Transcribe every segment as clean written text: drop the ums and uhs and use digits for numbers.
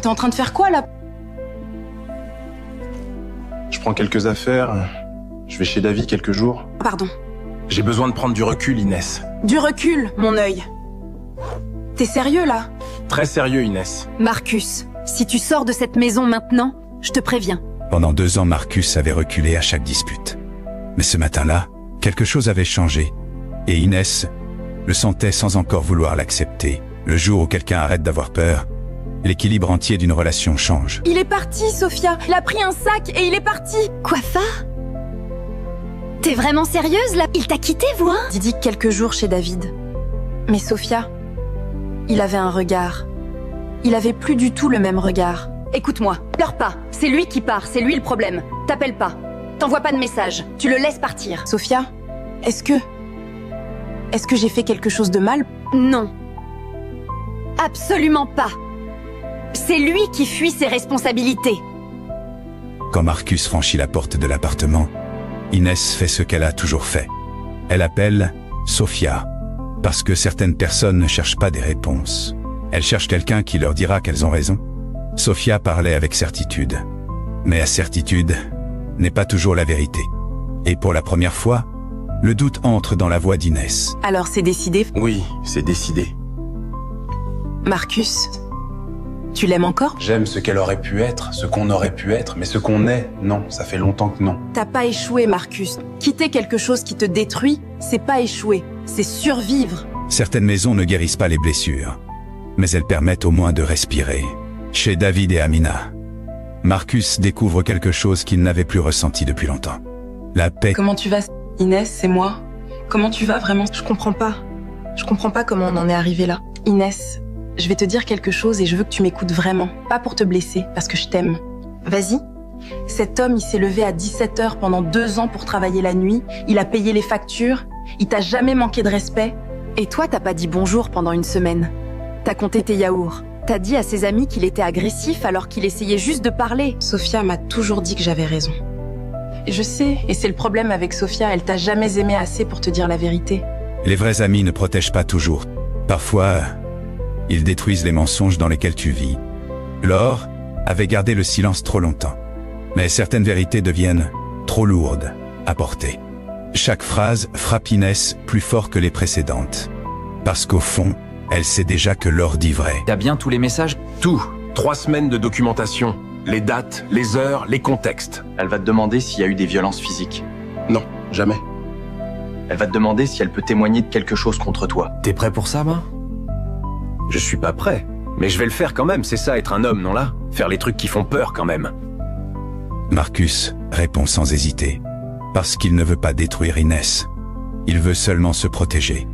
t'es en train de faire quoi là? Je prends quelques affaires. Je vais chez David quelques jours. Pardon. J'ai besoin de prendre du recul, Inès. Du recul, mon œil. T'es sérieux là? Très sérieux, Inès. Marcus, si tu sors de cette maison maintenant, je te préviens. Pendant 2 ans, Marcus avait reculé à chaque dispute. Mais ce matin-là, quelque chose avait changé. Et Inès le sentait sans encore vouloir l'accepter. Le jour où quelqu'un arrête d'avoir peur, l'équilibre entier d'une relation change. Il est parti, Sophia. Il a pris un sac et il est parti. Quoi, Fa? T'es vraiment sérieuse là? Il t'a quitté, vous, hein? Didi quelques jours chez David. Mais Sophia, il avait un regard. Il avait plus du tout le même regard. Écoute-moi, pleure pas. C'est lui qui part, c'est lui le problème. T'appelles pas. T'envoies pas de message. Tu le laisses partir. Sophia, est-ce que j'ai fait quelque chose de mal? Non. Absolument pas. C'est lui qui fuit ses responsabilités. Quand Marcus franchit la porte de l'appartement, Inès fait ce qu'elle a toujours fait. Elle appelle Sophia, parce que certaines personnes ne cherchent pas des réponses. Elles cherchent quelqu'un qui leur dira qu'elles ont raison. Sophia parlait avec certitude. Mais la certitude n'est pas toujours la vérité. Et pour la première fois, le doute entre dans la voix d'Inès. Alors c'est décidé. Oui, c'est décidé. Marcus, tu l'aimes encore? J'aime ce qu'elle aurait pu être, ce qu'on aurait pu être, mais ce qu'on est, non, ça fait longtemps que non. T'as pas échoué, Marcus. Quitter quelque chose qui te détruit, c'est pas échouer, c'est survivre. Certaines maisons ne guérissent pas les blessures, mais elles permettent au moins de respirer. Chez David et Amina, Marcus découvre quelque chose qu'il n'avait plus ressenti depuis longtemps. La paix. Comment tu vas, Inès, c'est moi? Comment tu vas vraiment? Je comprends pas. Je comprends pas comment on en est arrivé là. Inès, je vais te dire quelque chose et je veux que tu m'écoutes vraiment. Pas pour te blesser, parce que je t'aime. Vas-y. Cet homme, il s'est levé à 17h pendant 2 ans pour travailler la nuit. Il a payé les factures. Il t'a jamais manqué de respect. Et toi, t'as pas dit bonjour pendant une semaine. T'as compté tes yaourts. T'as dit à ses amis qu'il était agressif alors qu'il essayait juste de parler. Sophia m'a toujours dit que j'avais raison. Je sais, et c'est le problème avec Sophia, elle t'a jamais aimé assez pour te dire la vérité. Les vrais amis ne protègent pas toujours. Parfois, ils détruisent les mensonges dans lesquels tu vis. Laure avait gardé le silence trop longtemps. Mais certaines vérités deviennent trop lourdes à porter. Chaque phrase frappe Inès plus fort que les précédentes. Parce qu'au fond, elle sait déjà que Laure dit vrai. T'as bien tous les messages? Tout. 3 semaines de documentation. Les dates, les heures, les contextes. Elle va te demander s'il y a eu des violences physiques. Non, jamais. Elle va te demander si elle peut témoigner de quelque chose contre toi. T'es prêt pour ça, moi? Je suis pas prêt, mais je vais le faire quand même, c'est ça être un homme, non là? Faire les trucs qui font peur quand même. Marcus répond sans hésiter. Parce qu'il ne veut pas détruire Inès. Il veut seulement se protéger.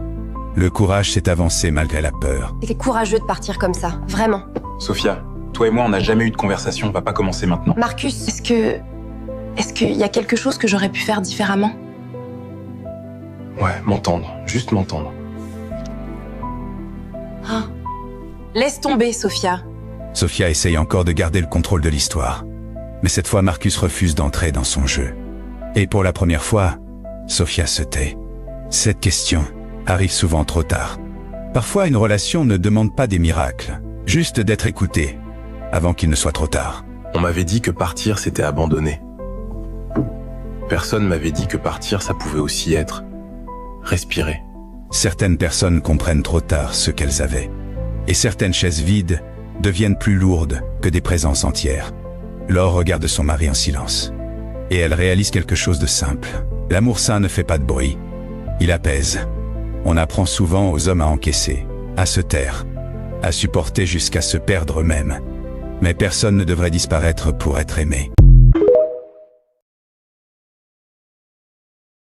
Le courage s'est avancé malgré la peur. C'est courageux de partir comme ça, vraiment. Sophia, toi et moi, on n'a jamais eu de conversation, on va pas commencer maintenant. Marcus, Est-ce qu'il y a quelque chose que j'aurais pu faire différemment? Ouais, m'entendre, juste m'entendre. Ah. Laisse tomber, Sophia. Sophia essaye encore de garder le contrôle de l'histoire. Mais cette fois, Marcus refuse d'entrer dans son jeu. Et pour la première fois, Sophia se tait. Cette question arrive souvent trop tard. Parfois, une relation ne demande pas des miracles, juste d'être écoutée, avant qu'il ne soit trop tard. On m'avait dit que partir, c'était abandonner. Personne m'avait dit que partir, ça pouvait aussi être respirer. Certaines personnes comprennent trop tard ce qu'elles avaient. Et certaines chaises vides deviennent plus lourdes que des présences entières. Laure regarde son mari en silence. Et elle réalise quelque chose de simple. L'amour sain ne fait pas de bruit. Il apaise. On apprend souvent aux hommes à encaisser, à se taire, à supporter jusqu'à se perdre eux-mêmes. Mais personne ne devrait disparaître pour être aimé.